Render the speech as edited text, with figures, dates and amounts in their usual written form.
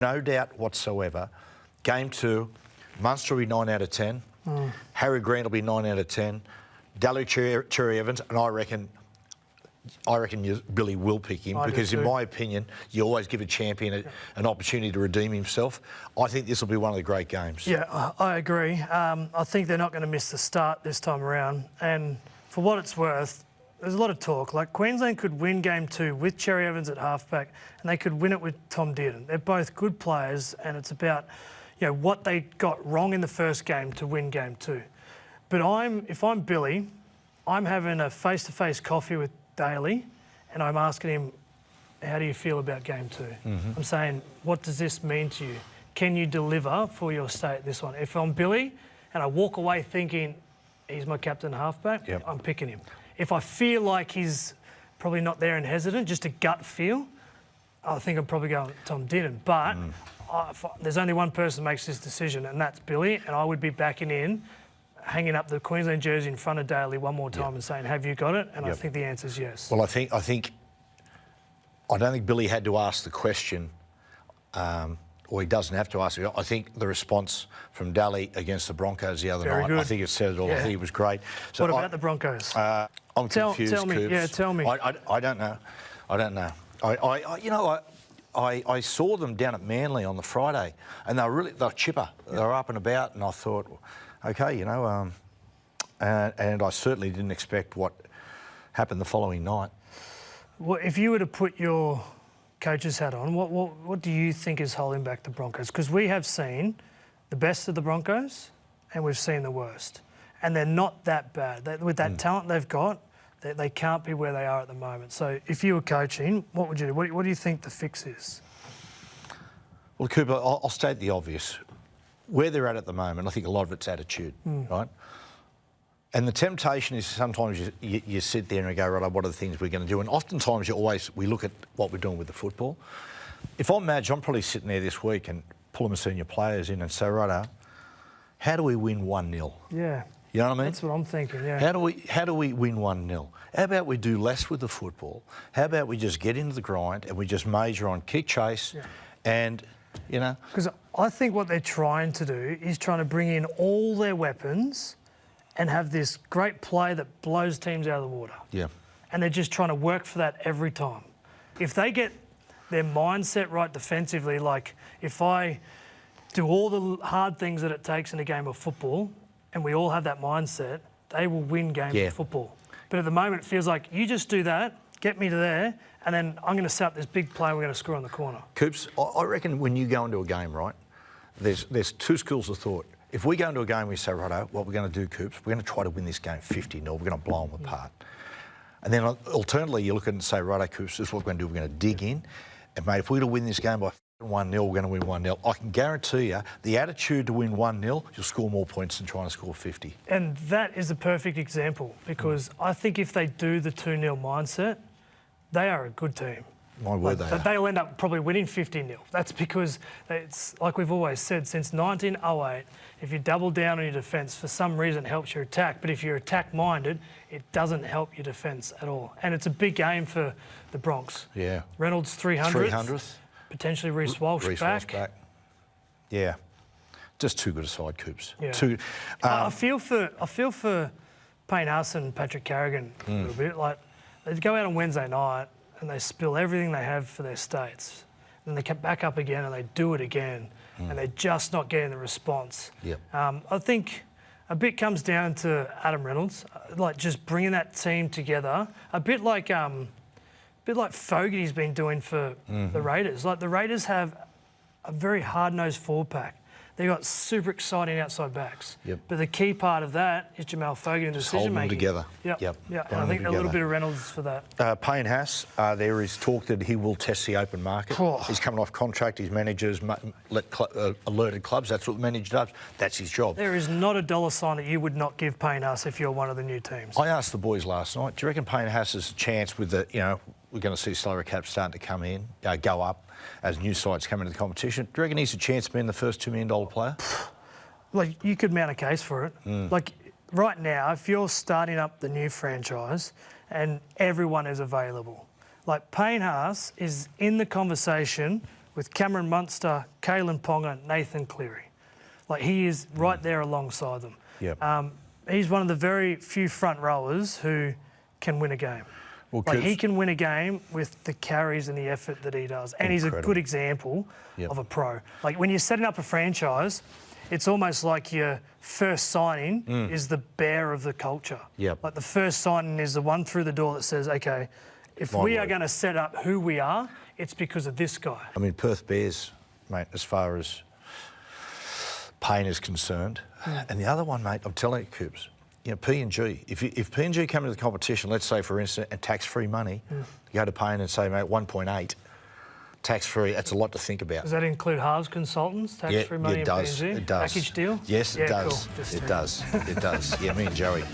No doubt whatsoever. Game 2, Munster will be 9 out of 10. Harry Green will be 9 out of 10. Daly Cherry-Evans, and I reckon Billy will pick him because, in my opinion, you always give a champion an opportunity to redeem himself. I think this will be one of the great games. Yeah, I agree. I think they're not going to miss the start this time around. And for what it's worth, there's a lot of talk. Like, Queensland could win Game 2 with Cherry-Evans at halfback, and they could win it with Tom Dearden. They're both good players, and it's about, you know, what they got wrong in the first game to win Game 2. But if I'm Billy, I'm having a face-to-face coffee with Daly, and I'm asking him, how do you feel about Game 2? I'm saying, what does this mean to you? Can you deliver for your state this one? If I'm Billy and I walk away thinking he's my captain halfback, I'm picking him. If I feel like he's probably not there and hesitant, just a gut feel, I think I'm probably going Tom Dearden. But there's only one person who makes this decision, and that's Billy, and I would be backing in, hanging up the Queensland jersey in front of Daly one more time and saying, have you got it? And I think the answer is yes. Well, I don't think Billy had to ask the question, or he doesn't have to ask it. I think the response from Daly against the Broncos the other night, I think it said it all. I think it was great. So what about the Broncos? I'm confused, tell me. Coops. Yeah, tell me. I don't know. I saw them down at Manly on the Friday, and they're chipper. They're up and about, and I thought, okay, you know, and I certainly didn't expect what happened the following night. Well, if you were to put your coach's hat on, what do you think is holding back the Broncos? Because we have seen the best of the Broncos and we've seen the worst. And they're not that bad. With that talent they've got, they can't be where they are at the moment. So if you were coaching, what would you do? What do you think the fix is? Well, Cooper, I'll state the obvious. Where they're at the moment, I think a lot of it's attitude, right? And the temptation is sometimes you sit there and you go, right, what are the things we're going to do? And oftentimes we look at what we're doing with the football. If I'm Madge, I'm probably sitting there this week and pulling my senior players in and say, right, how do we win 1-0? Yeah. You know what I mean? That's what I'm thinking, yeah. How do we win 1-0? How about we do less with the football? How about we just get into the grind and we just major on kick chase and, you know? Because I think what they're trying to do is trying to bring in all their weapons and have this great play that blows teams out of the water. Yeah. And they're just trying to work for that every time. If they get their mindset right defensively, like if I do all the hard things that it takes in a game of football and we all have that mindset, they will win games of football. But at the moment, it feels like you just do that, get me to there, and then I'm going to set up this big play we're going to score on the corner. Coops, I reckon when you go into a game, right, there's two schools of thought. If we go into a game, we say, righto, what we're going to do, Coops, we're going to try to win this game 50-0. We're going to blow them apart. And then alternately, you look at it and say, righto, Coops, this is what we're going to do. We're going to dig in. And, mate, if we're going to win this game by 1-0, we're going to win 1-0. I can guarantee you the attitude to win 1-0, you'll score more points than trying to score 50. And that is a perfect example because I think if they do the 2-0 mindset, they are a good team. My word, they'll end up probably winning 50-0. That's because it's like we've always said, since 1908, if you double down on your defence, for some reason it helps your attack. But if you're attack-minded, it doesn't help your defence at all. And it's a big game for the Bronx. Yeah. Reynolds 300th. Potentially Reece Walsh back. Yeah. Just too good a side, Coops. Yeah. I feel for Payne Haas and Patrick Carrigan a little bit. Like, they go out on Wednesday night and they spill everything they have for their states. And they come back up again and they do it again. And they're just not getting the response. I think a bit comes down to Adam Reynolds, like just bringing that team together, a bit like Fogarty's been doing for the Raiders. Like, the Raiders have a very hard-nosed forward pack. They've got super exciting outside backs. But the key part of that is Jamal Fogarty and decision-making. Hold them together. And I think a little bit of Reynolds for that. Payne Haas, there is talk that he will test the open market. He's coming off contract. His managers alerted clubs. That's what the manager does. That's his job. There is not a dollar sign that you would not give Payne Haas if you're one of the new teams. I asked the boys last night, do you reckon Payne Haas has a chance with the, you know, we're going to see salary cap starting to come in, go up as new sides come into the competition. Do you reckon he's a chance of being the first $2 million player? Like, you could mount a case for it. Like, right now, if you're starting up the new franchise and everyone is available, like, Payne Haas is in the conversation with with Cameron Munster, Kalen Ponga, Nathan Cleary. Like, he is right there alongside them. Yep. He's one of the very few front rowers who can win a game. Well, like, he can win a game with the carries and the effort that he does. And he's a good example of a pro. Like, when you're setting up a franchise, it's almost like your first signing is the bear of the culture. Yep. Like, the first signing is the one through the door that says, okay, if we are going to set up who we are, it's because of this guy. I mean, Perth Bears, mate, as far as Payne is concerned. And the other one, mate, I'm telling you, Coops, you know, P&G. If P&G come into the competition, let's say, for instance, and tax-free money, you go to Payne and say, mate, 1.8, tax-free, that's a lot to think about. Does that include Haas consultants, tax-free money it and does. P&G? It does. Package deal? Yes, it does. Cool. It does. It does. Yeah, me and Joey.